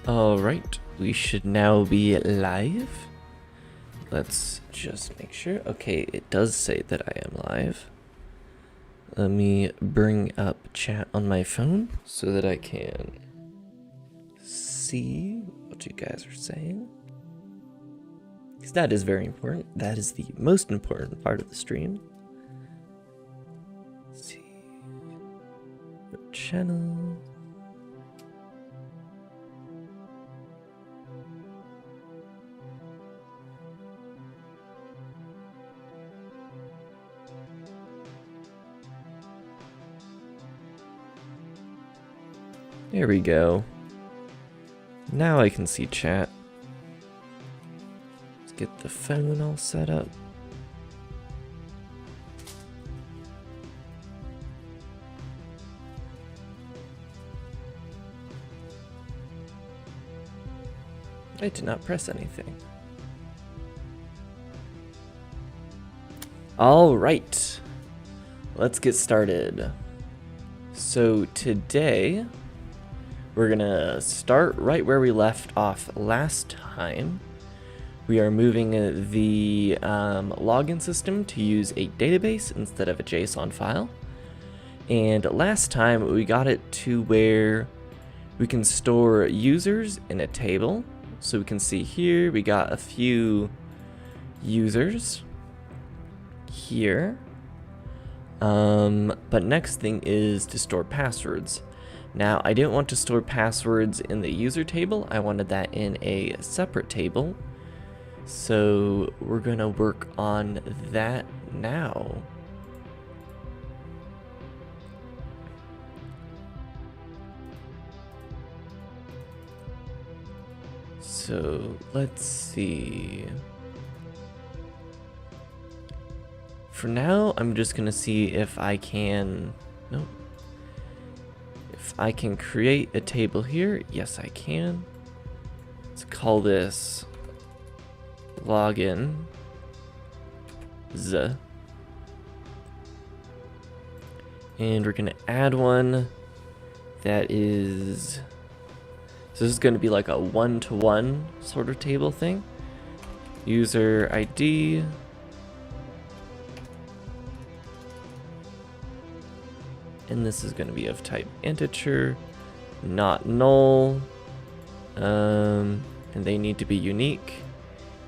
Alright, we should now be live. Let's just make sure. Okay, it does say that I am live. Let me bring up chat on my phone so that I can see what you guys are saying. Because that is very important. That is the most important part of the stream. Let's see. Channel. There we go. Now I can see chat. Let's get the phone all set up. I did not press anything. All right, let's get started. So today, we're gonna start right where we left off last time. We are moving the login system to use a database instead of a JSON file. And last time we got it to where we can store users in a table. So we can see here we got a few users here. But next thing is to store passwords. Now, I didn't want to store passwords in the user table. I wanted that in a separate table. So we're gonna work on that now. So let's see. For now, I'm just gonna see if I can, nope. If I can create a table here. Yes, I can. Let's call this login z. And we're gonna add one that is, so this is gonna be like a one-to-one sort of table thing. User ID. And this is going to be of type integer, not null, and they need to be unique.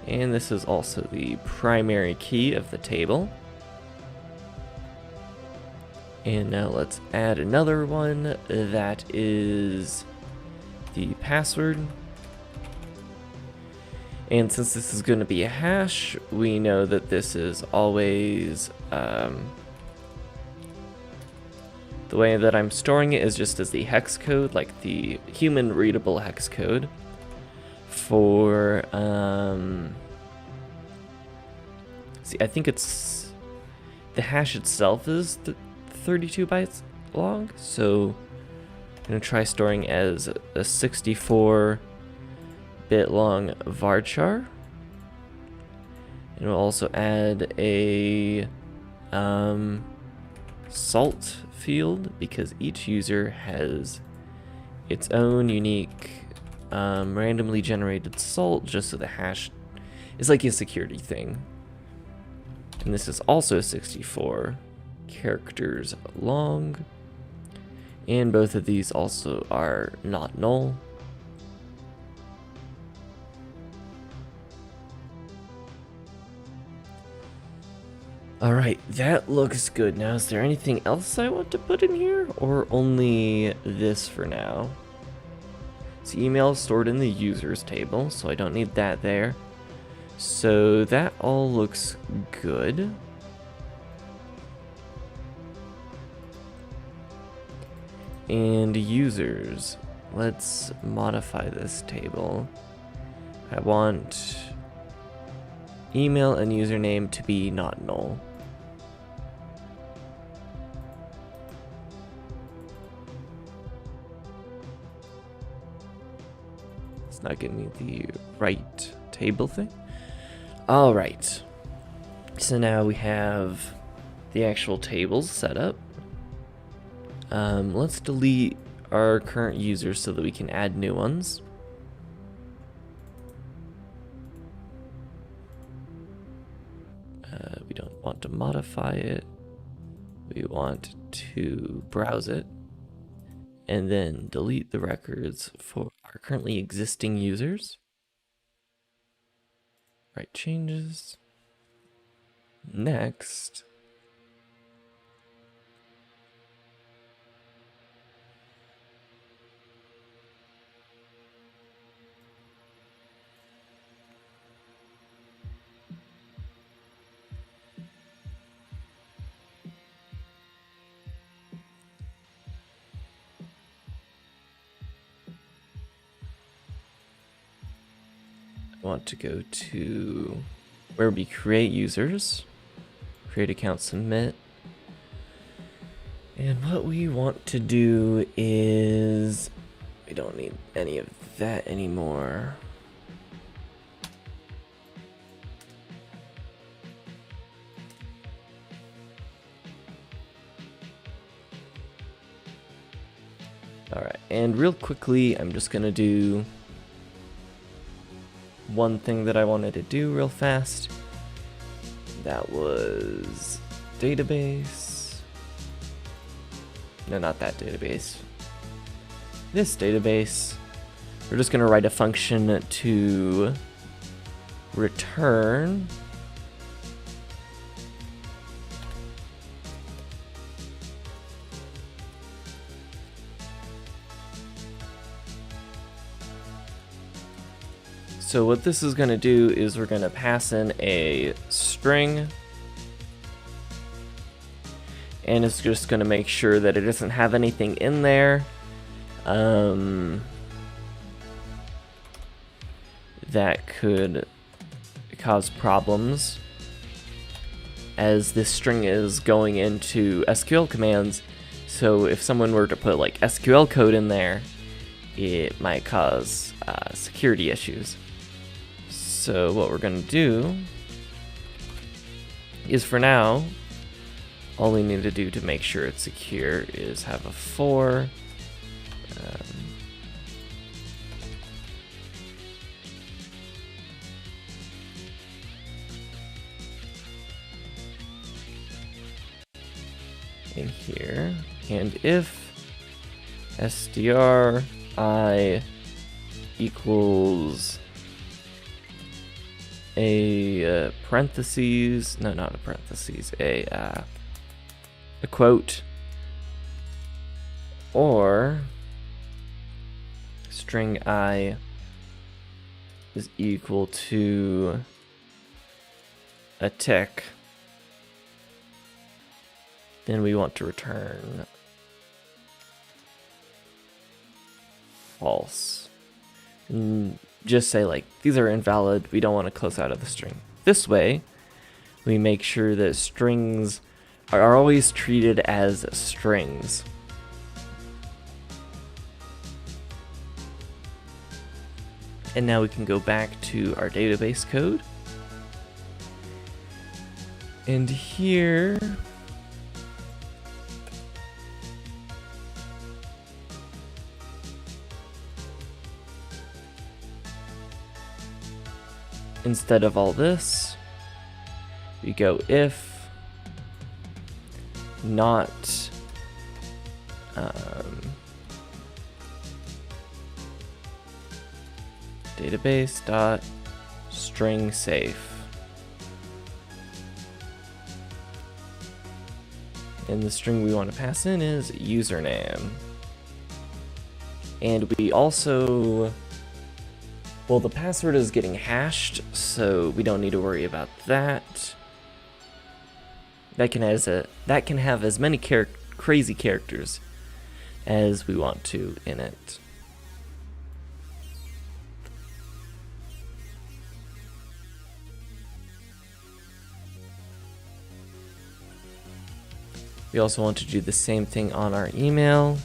And this is also the primary key of the table. And now let's add another one that is the password. And since this is going to be a hash, we know that this is always the way that I'm storing it is just as the hex code, like the human readable hex code for, see, I think it's, the hash itself is 32 bytes long, so I'm going to try storing as a 64-bit long varchar. And we'll also add a salt field because each user has its own unique randomly generated salt, just so the hash is like a security thing. And this is also 64 characters long, and both of these also are not null. Alright, that looks good. Now, is there anything else I want to put in here, or only this for now? So email is stored in the users table, so I don't need that there. So that all looks good. And users, let's modify this table. I want email and username to be not null. It's not giving me the right table thing. All right. So now we have the actual tables set up. Let's delete our current users so that we can add new ones. want to modify it. We want to browse it. And then delete the records for our currently existing users. Write changes. Next, I want to go to where we create users, create account, submit. And what we want to do is, we don't need any of that anymore. All right, and real quickly, I'm just gonna do one thing that I wanted to do real fast. That was database. No, not that database. This database. We're just gonna write a function to return So what this is going to do is we're going to pass in a string, and it's just going to make sure that it doesn't have anything in there that could cause problems, as this string is going into SQL commands. So if someone were to put like SQL code in there, it might cause security issues. So what we're going to do is, for now, all we need to do to make sure it's secure is have a for. In here, and if str I equals a parentheses, no, not a parentheses, a quote, or string I is equal to a tick, then we want to return false. And just say like, these are invalid, we don't want to close out of the string. This way, we make sure that strings are always treated as strings. And now we can go back to our database code. And here, instead of all this, we go if not database dot string safe, and the string we want to pass in is username. And we also, well, the password is getting hashed, so we don't need to worry about that. That can have as many crazy characters as we want to in it. We also want to do the same thing on our email.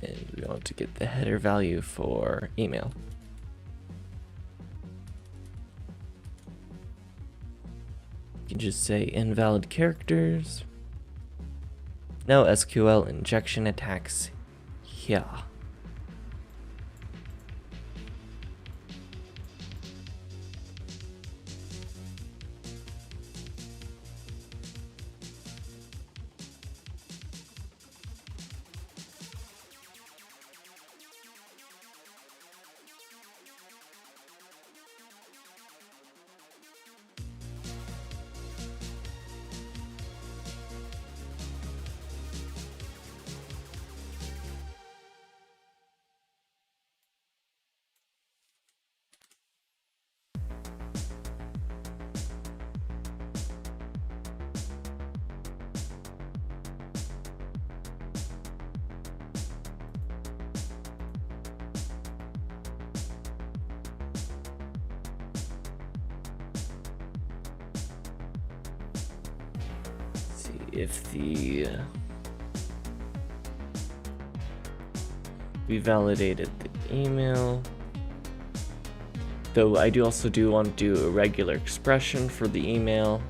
And we want to get the header value for email. can just say invalid characters. No SQL injection attacks here. If we validated the email, though I also want to do a regular expression for the email.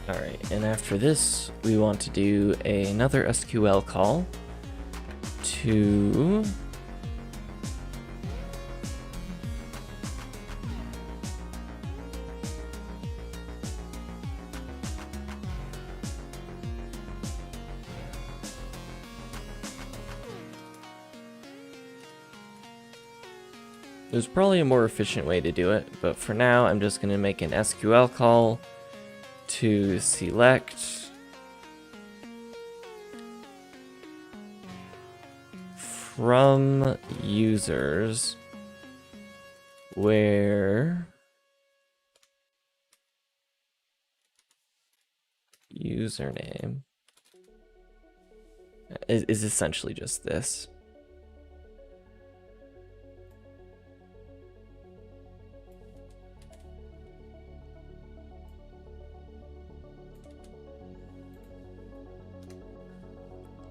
Alright, and after this, we want to do another SQL call to there's probably a more efficient way to do it, but for now, I'm just going to make an SQL call to select from users where username is essentially just this.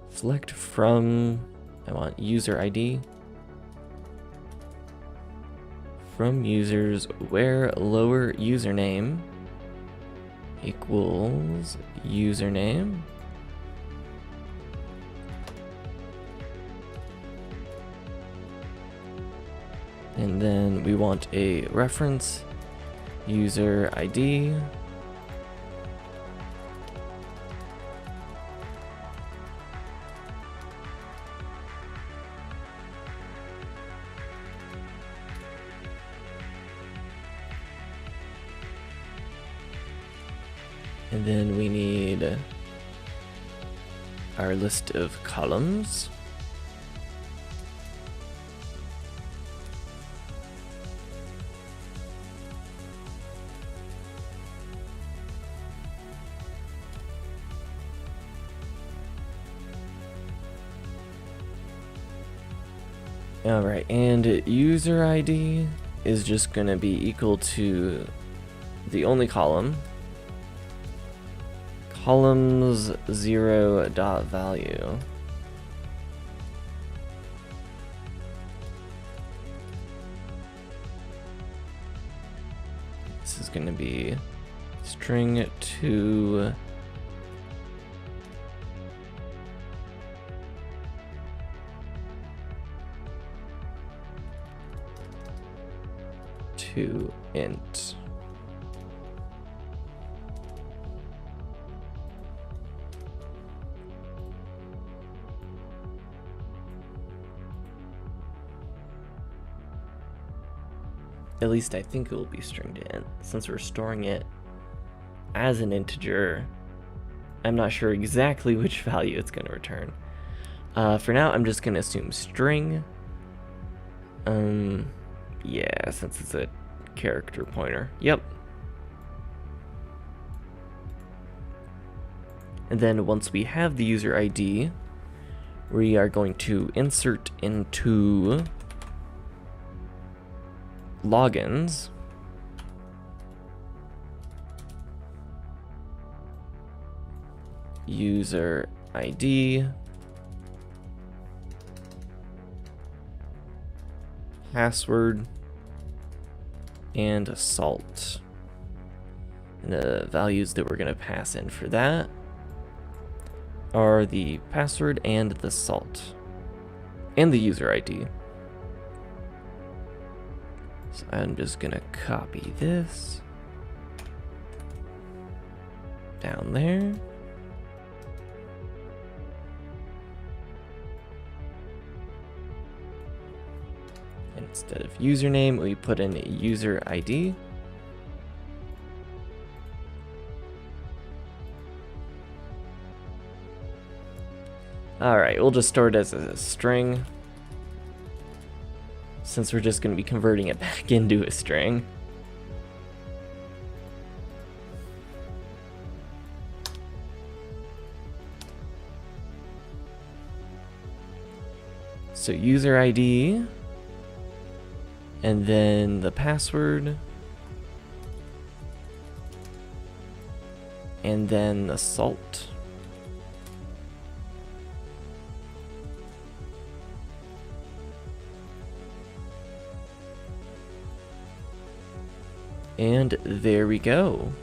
Select from, I want user ID, from users where lower username equals username, and then we want a reference user ID, and then we need our list of columns. Alright, and user ID is just going to be equal to the only column, columns 0 dot value. This is going to be string to int. At least I think it will be string to int. Since we're storing it as an integer, I'm not sure exactly which value it's going to return. For now, I'm just going to assume string. Yeah, since it's a character pointer. Yep. And then once we have the user ID, we are going to insert into logins user ID, password, and assault. And the values that we're going to pass in for that are the password and the salt and the user ID. So I'm just gonna copy this down there. Instead of username, we put in a user ID. All right, we'll just store it as a string, since we're just going to be converting it back into a string. So user ID, and then the password, and then the salt. And there we go.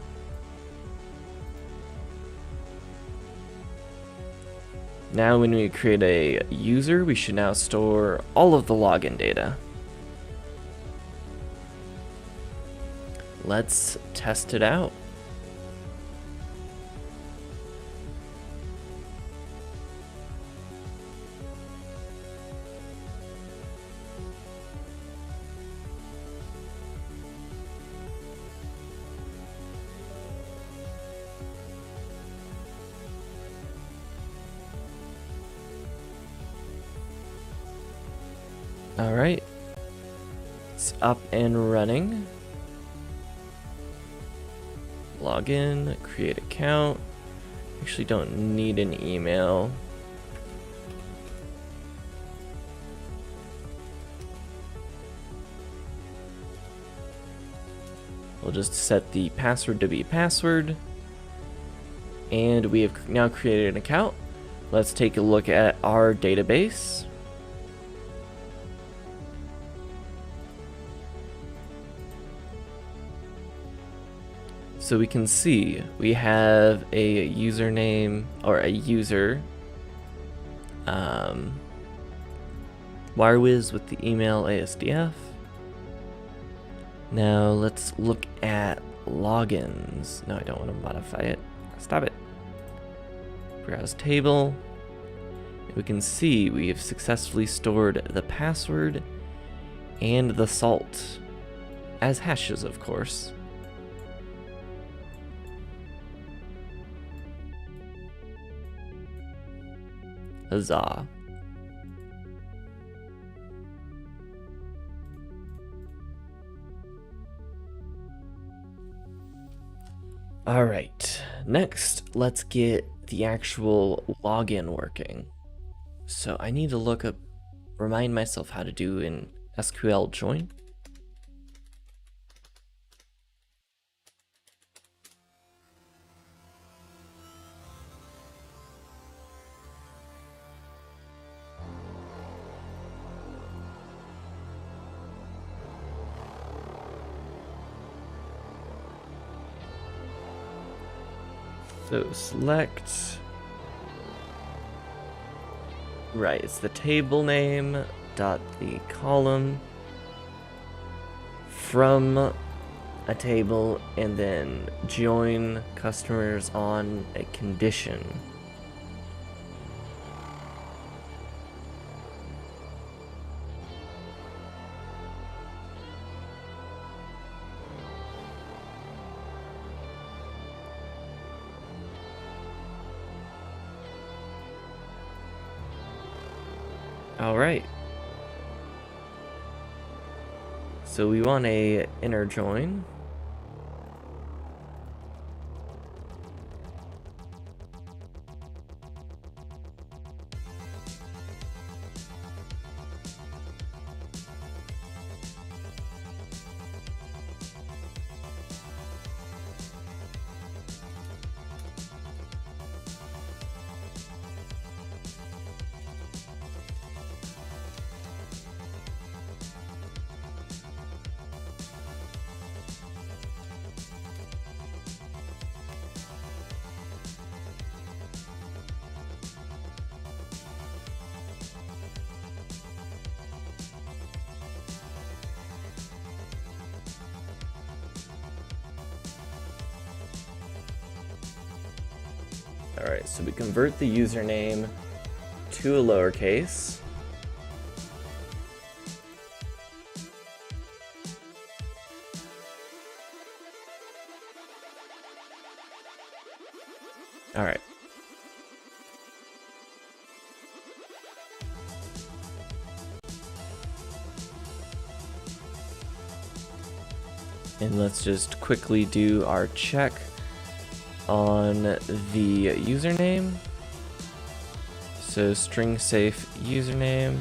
Now when we create a user, we should now store all of the login data. Let's test it out. All right, it's up and running. Log in, create account. Actually don't need an email. We'll just set the password to be password. And we have now created an account. Let's take a look at our database. So we can see we have a username or a user, wirewiz with the email ASDF. Now let's look at logins. No, I don't want to modify it. Stop it. Browse table. We can see we have successfully stored the password and the salt as hashes, of course. Huzzah. All right, next let's get the actual login working. So I need to remind myself how to do an Sql Join. So select, right, it's the table name dot the column from a table, and then join customers on a condition. All right. So we want a inner join. All right, so we convert the username to a lowercase. All right. And let's just quickly do our check on the username. So string safe username.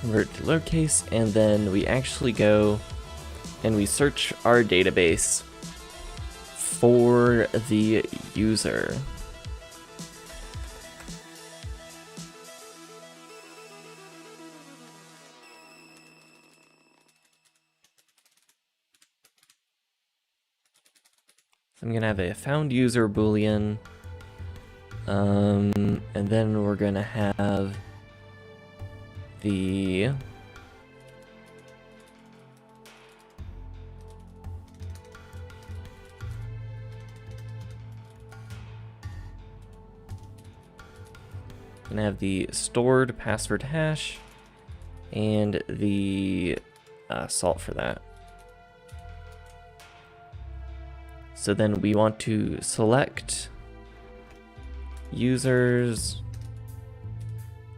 Convert to lowercase, and then we actually go and we search our database for the user. So I'm gonna have a found user boolean, and then we're gonna have the stored password hash and the salt for that. So then we want to select users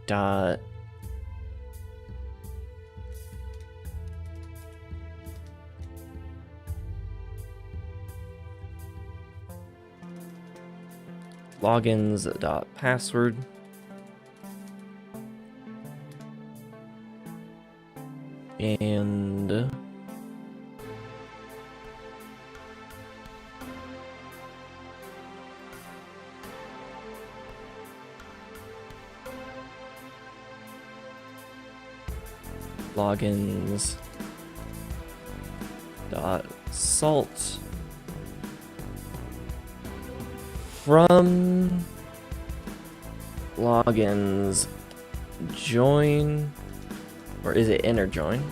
dot logins dot password. And logins dot salt from logins join, or is it inner join?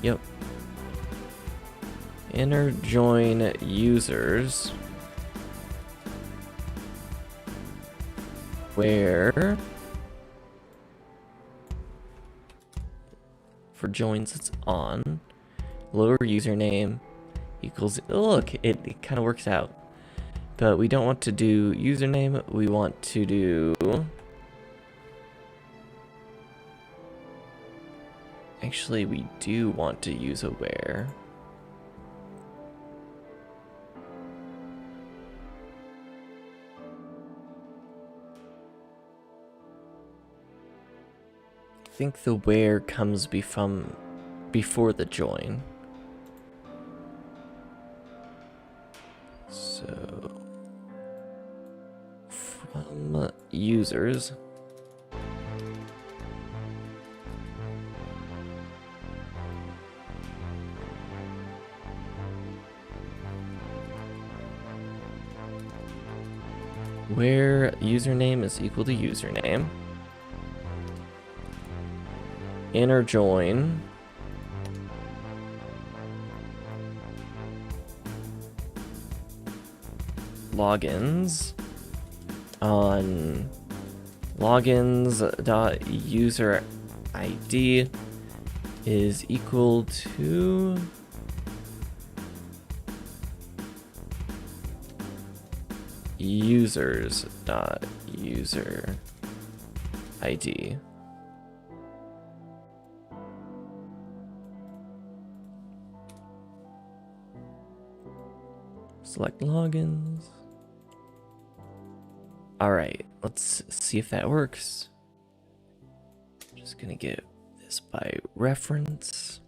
Yep. Inner join users where for joins it's on lower username equals, look, it kind of works out. But we don't want to do username, we want to do, actually we do want to use a where. I think the where comes before the join. So from users where username is equal to username. Inner join. Logins on logins.user ID is equal to users.user ID. Select logins. All right, let's see if that works. Just gonna get this by reference.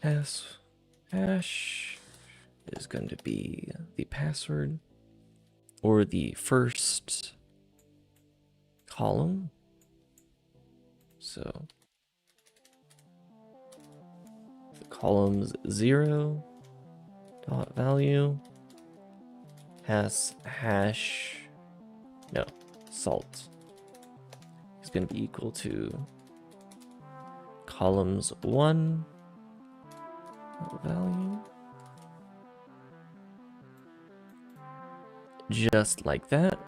Hash is going to be the password or the first column. So the column's 0 dot value has salt is going to be equal to columns 1 value, just like that.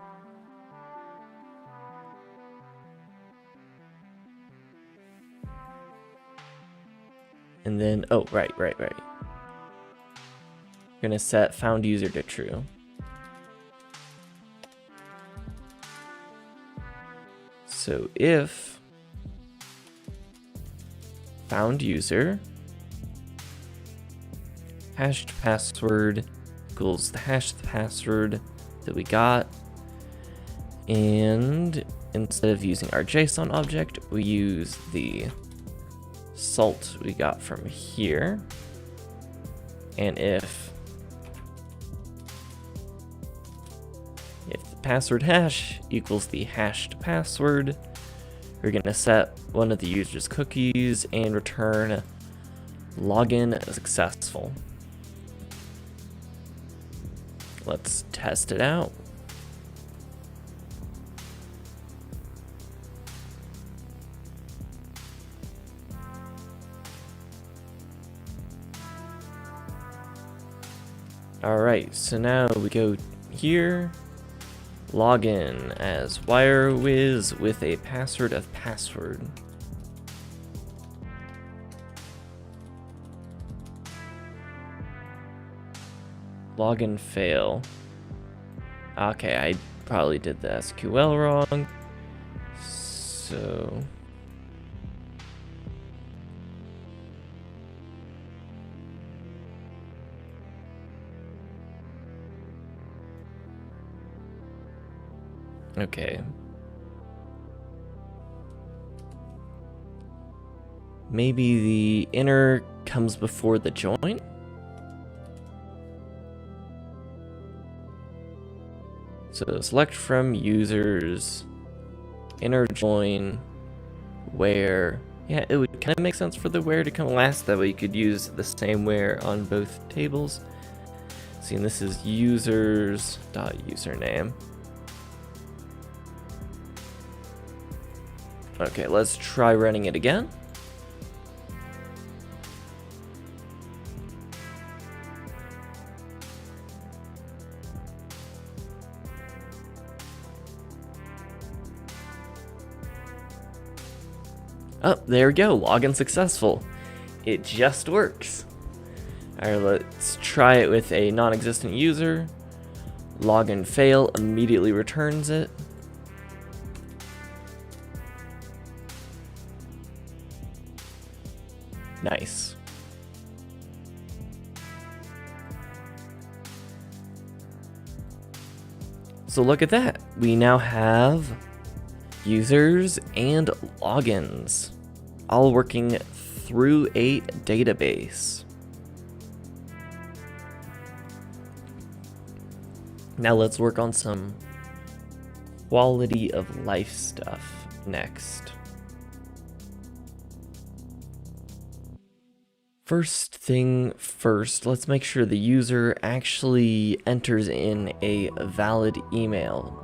And then, oh, right. We're gonna set found user to true. So if found user hashed password equals the hashed password that we got, and instead of using our JSON object, we use the salt we got from here. And if the password hash equals the hashed password, we're gonna set one of the user's cookies and return login successful. Let's test it out. All right, so now we go here, log in as wirewiz with a password of password. Login fail. Okay, I probably did the SQL wrong. So okay. Maybe the inner comes before the join? So select from users, inner join, where. Yeah, it would kind of make sense for the where to come last. That way you could use the same where on both tables. See, and this is users.username. Okay, let's try running it again. Oh, there we go, login successful. It just works. All right, let's try it with a non-existent user. Login fail immediately returns it. Nice. So look at that. We now have users and logins all working through a database. Now let's work on some quality of life stuff next. First thing first, let's make sure the user actually enters in a valid email.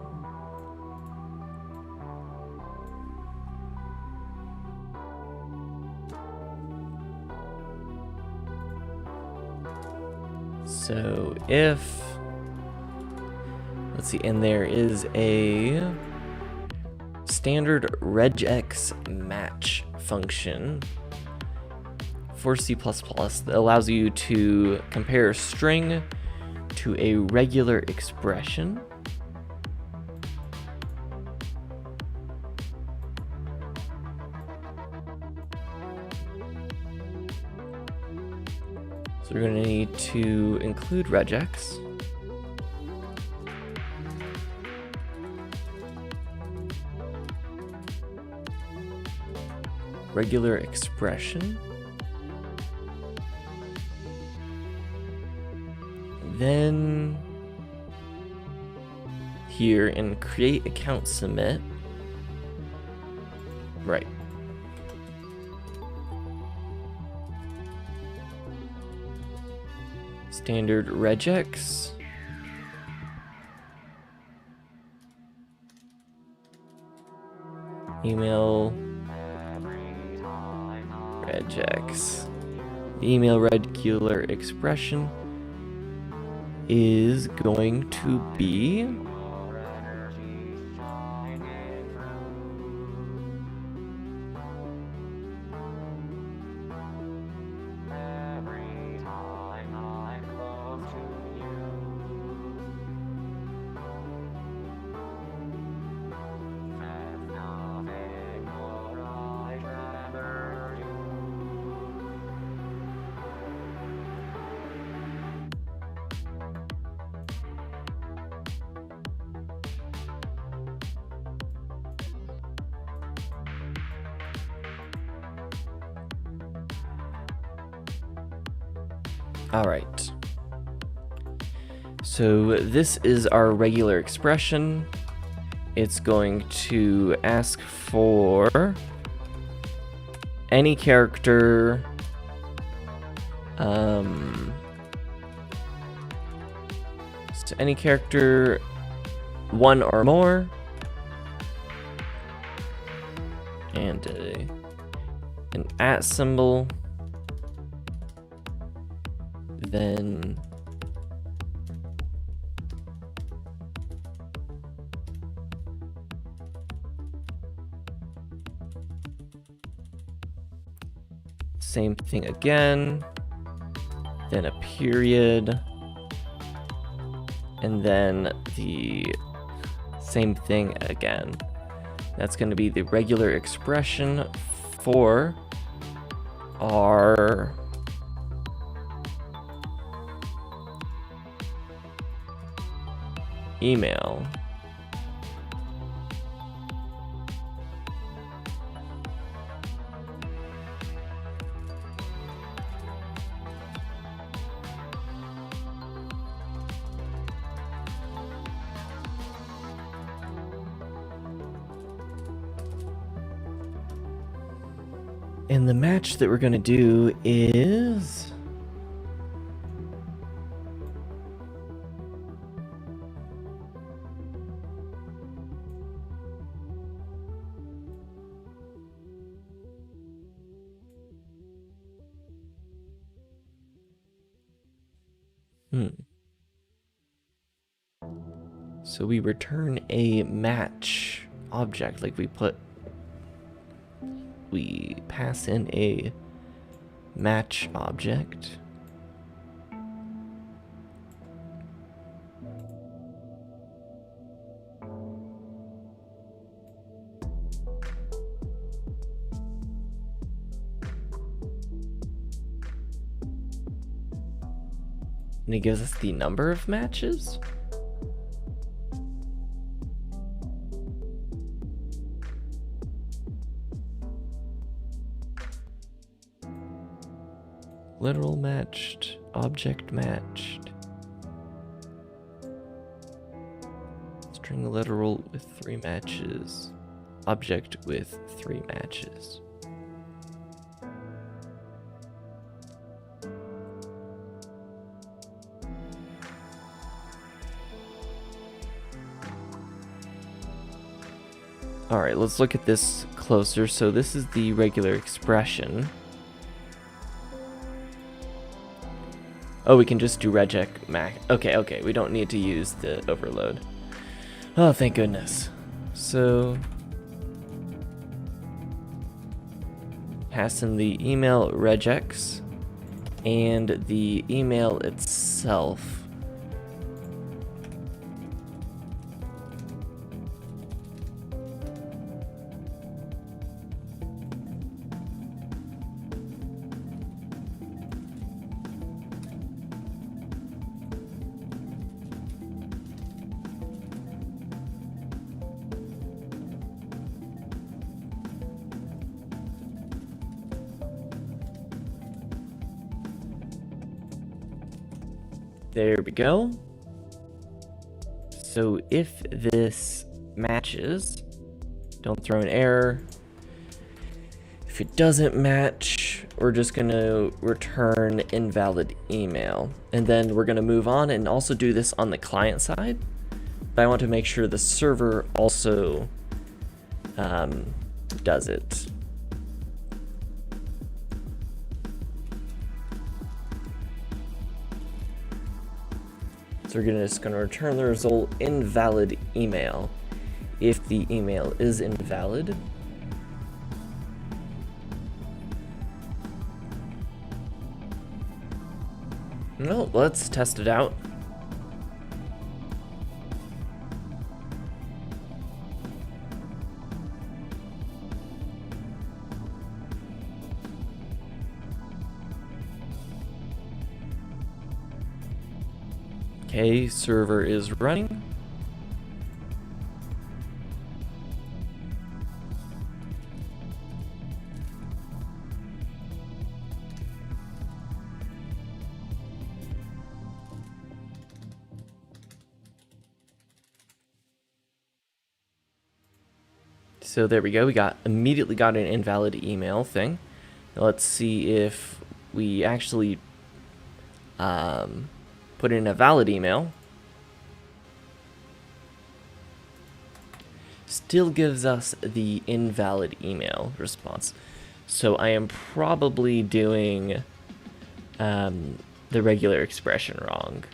So if, let's see, and there is a standard regex match function for C++ that allows you to compare a string to a regular expression. So we're going to need to include regex. Regular expression. Then here in create account submit. Right. Standard regex. Email regex. The email regular expression is going to be all right. So this is our regular expression. It's going to ask for any character so any character one or more, and an @ symbol, then same thing again, then a period, and then the same thing again. That's going to be the regular expression for our email. And the match that we're going to do is so we return a match object, like we pass in a match object. And it gives us the number of matches. Literal matched, object matched. String literal with 3 matches, object with 3 matches. All right, let's look at this closer. So this is the regular expression. Oh, we can just do regex max. Okay, we don't need to use the overload. Oh, thank goodness. So pass in the email regex and the email itself. There we go. So if this matches, don't throw an error. If it doesn't match, we're just gonna return invalid email. And then we're gonna move on and also do this on the client side. But I want to make sure the server also does it. So we're just going to return the result invalid email. If the email is invalid, no, let's test it out. Okay, server is running. So there we go. We immediately got an invalid email thing. Now let's see if we actually put in a valid email. Still gives us the invalid email response. So I am probably doing the regular expression wrong.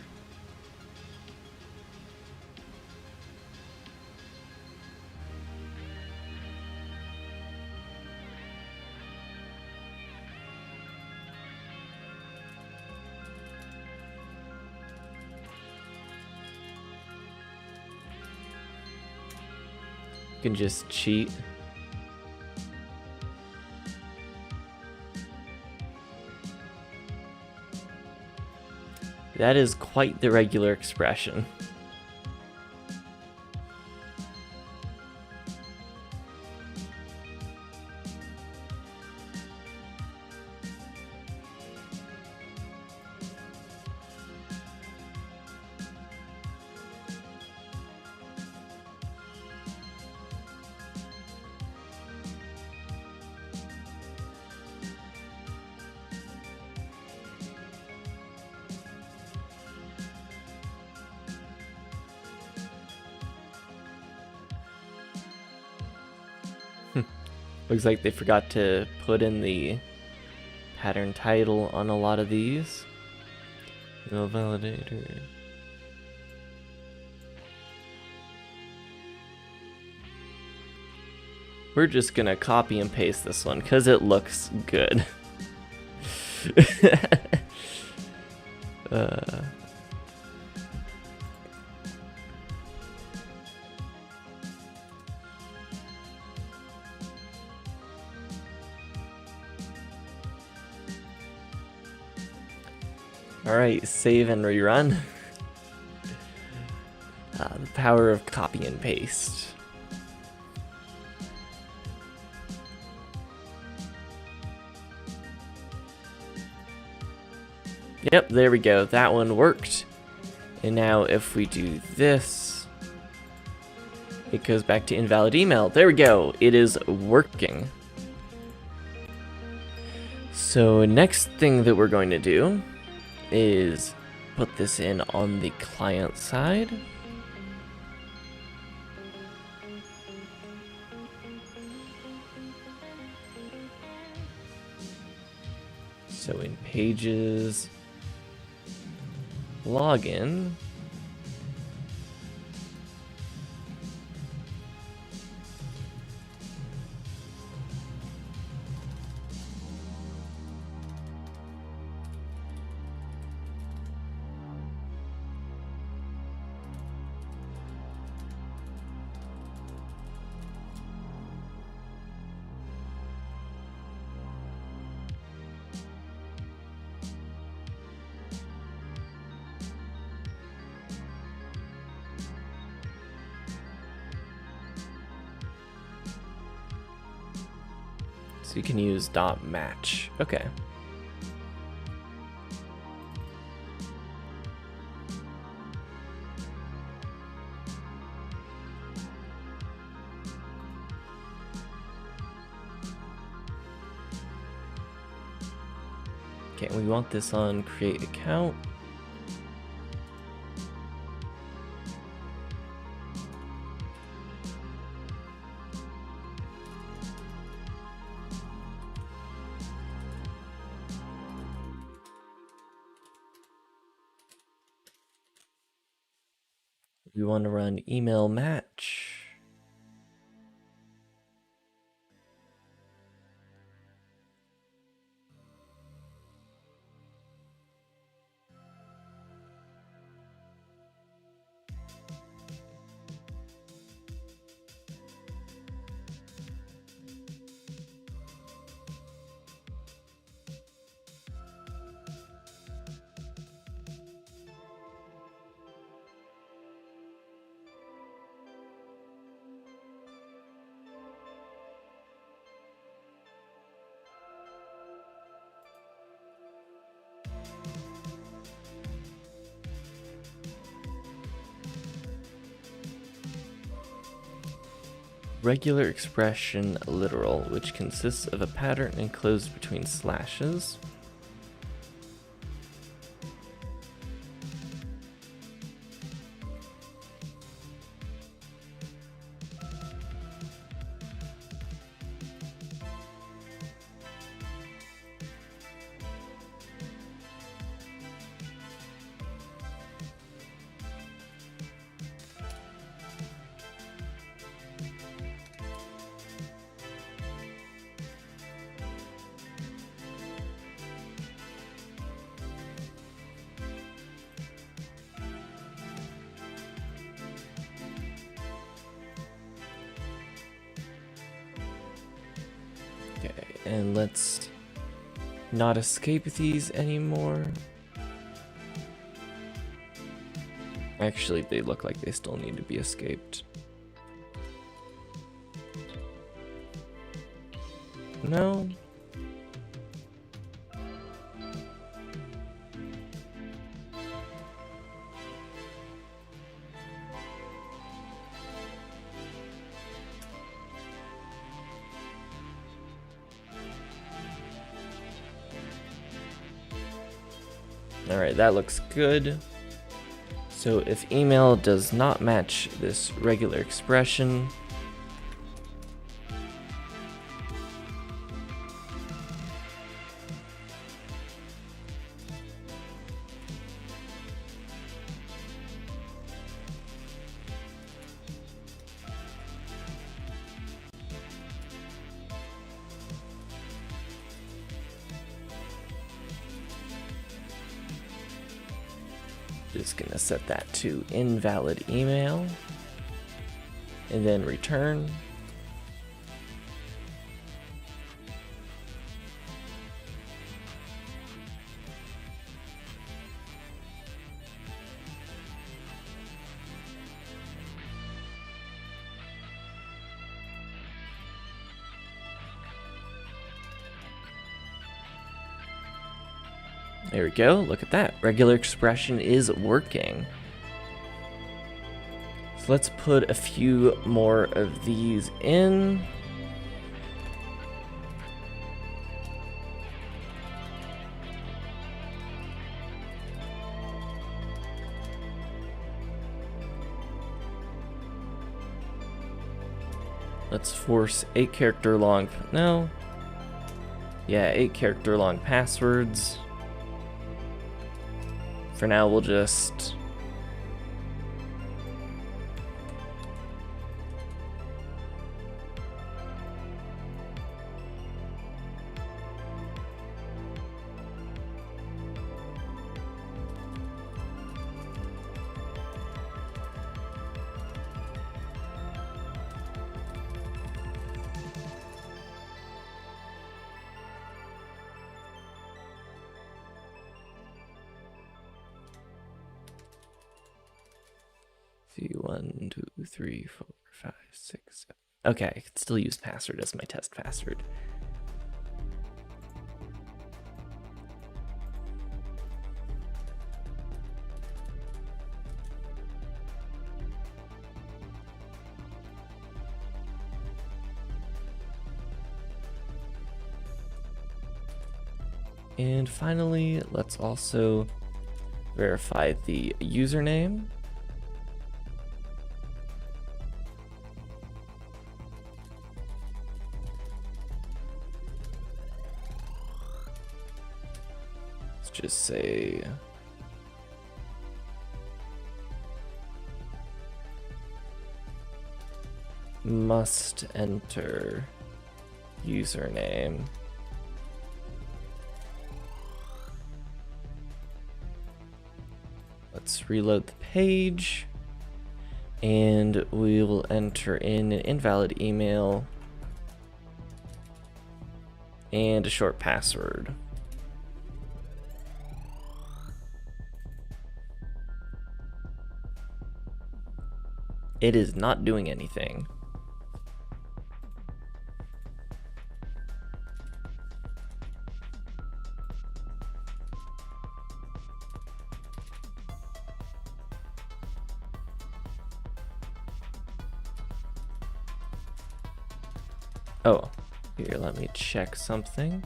Can just cheat. That is quite the regular expression. Looks like they forgot to put in the pattern title on a lot of these. No validator. We're just gonna copy and paste this one because it looks good. Alright, save and rerun. The power of copy and paste. Yep, there we go. That one worked. And now if we do this, it goes back to invalid email. There we go. It is working. So next thing that we're going to do is put this in on the client side. So in pages, login, so you can use .match. Okay. Okay, we want this on create account. We want to run email match. Regular expression literal, which consists of a pattern enclosed between slashes. Okay, and let's not escape these anymore. Actually, they look like they still need to be escaped. No. All right, that looks good. So if email does not match this regular expression, just gonna set that to invalid email and then return. There we go, look at that. Regular expression is working. So let's put a few more of these in. Let's force 8 character long. No. Yeah, 8-character long passwords. For now, we'll just... see, 1, 2, 3, 4, 5, 6, 7. Okay, I can still use password as my test password. And finally, let's also verify the username. Let's just say must enter username. Let's reload the page, and we will enter in an invalid email and a short password. It is not doing anything. Oh, here, let me check something.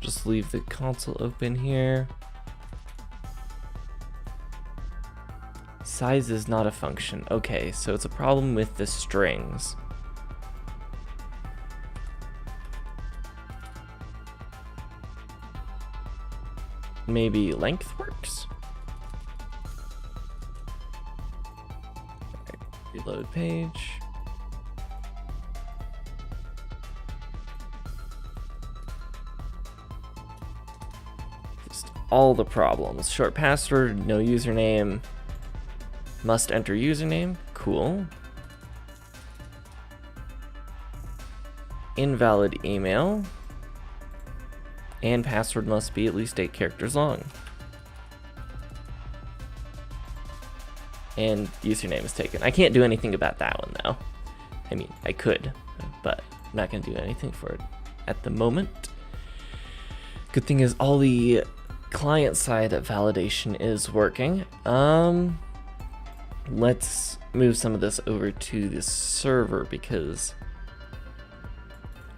Just leave the console open here. Size is not a function. Okay, so it's a problem with the strings. Maybe length works? Okay, reload page. Just all the problems. Short password, no username. Must enter username, cool. Invalid email. And password must be at least 8 characters long. And username is taken. I can't do anything about that one though. I mean, I could, but I'm not gonna do anything for it at the moment. Good thing is all the client side validation is working. Let's move some of this over to the server because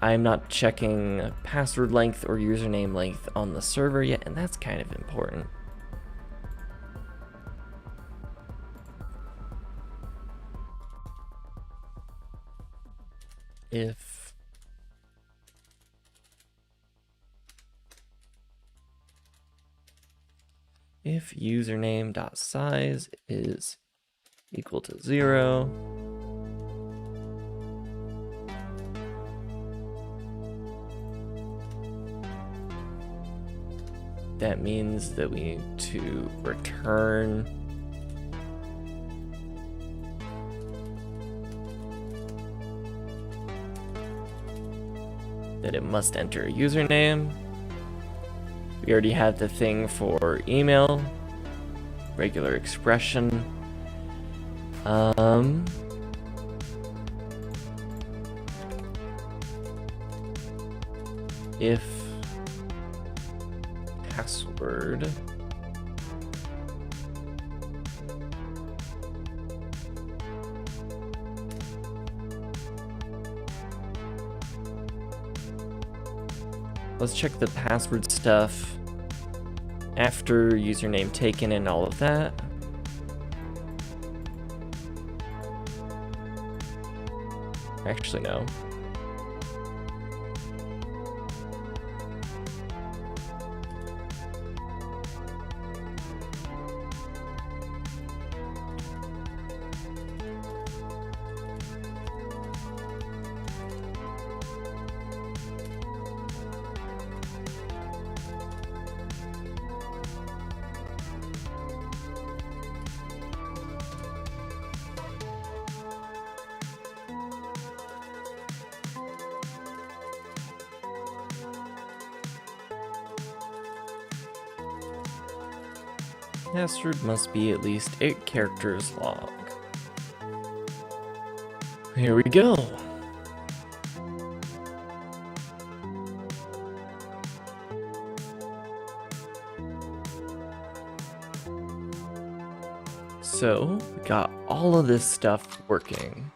I'm not checking password length or username length on the server yet, and that's kind of important. If username.size is equal to 0, that means that we need to return that it must enter a username. We already have the thing for email, regular expression. If password let's check the password stuff after username taken and all of that. Actually, no. Password must be at least 8 characters long. Here we go. So, we got all of this stuff working.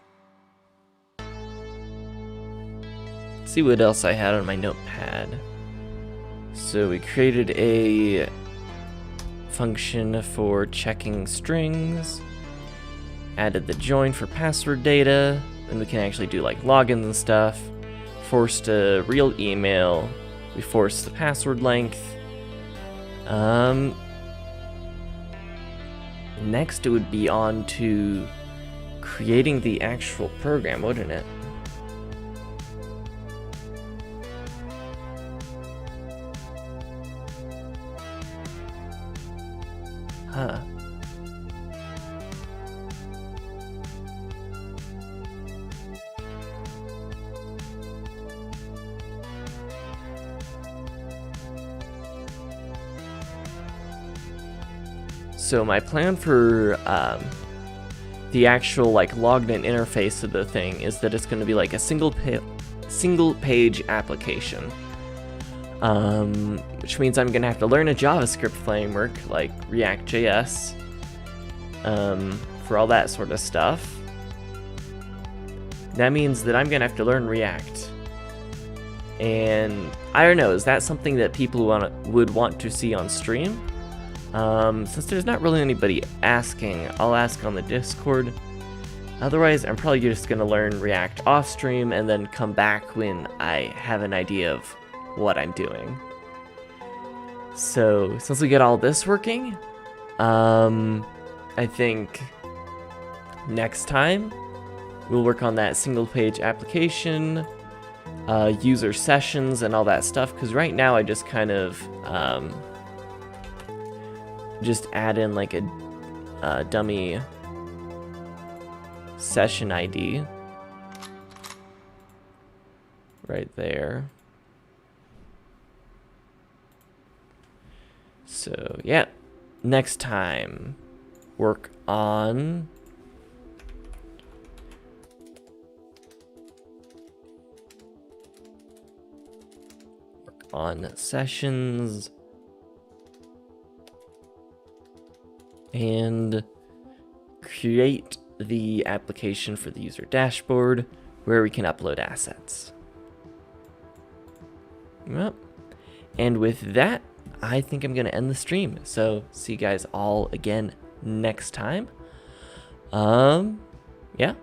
Let's see what else I had on my notepad. So we created a function for checking strings, added the join for password data, and we can actually do like logins and stuff, forced a real email, we forced the password length. Next it would be on to creating the actual program, wouldn't it? Huh. So my plan for the actual like logged in interface of the thing is that it's going to be like a single page application, which means I'm going to have to learn a JavaScript framework like React.js for all that sort of stuff. That means that I'm going to have to learn React. And I don't know, is that something that people would want to see on stream? Since there's not really anybody asking, I'll ask on the Discord. Otherwise, I'm probably just going to learn React off stream and then come back when I have an idea of what I'm doing. So, since we get all this working, I think next time we'll work on that single page application, user sessions and all that stuff, because right now I just kind of just add in like a dummy session ID right there. So yeah, next time work on sessions and create the application for the user dashboard where we can upload assets. Well, and with that, I think I'm going to end the stream. So see you guys all again next time. Yeah.